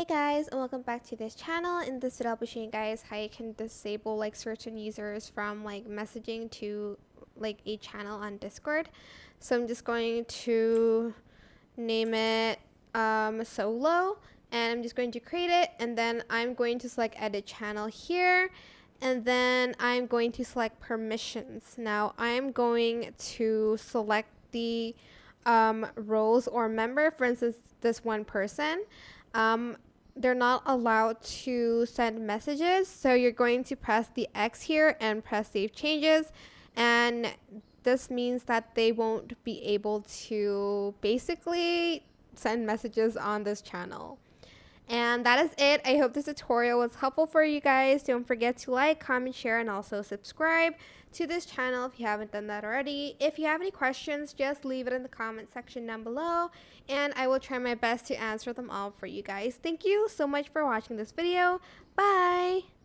Hey guys, and welcome back to this channel. In this video I'll be showing you guys how you can disable like certain users from like messaging to like a channel on Discord. So I'm just going to name it solo, and I'm just going to create it, and then I'm going to select edit channel here, and then I'm going to select permissions. Now I'm going to select the roles or member, for instance this one person. They're not allowed to send messages, so you're going to press the X here and press save changes, and this means that they won't be able to basically send messages on this channel. And that is it. I hope this tutorial was helpful for you guys. Don't forget to like, comment, share, and also subscribe to this channel if you haven't done that already. If you have any questions, just leave it in the comment section down below, and I will try my best to answer them all for you guys. Thank you so much for watching this video. Bye!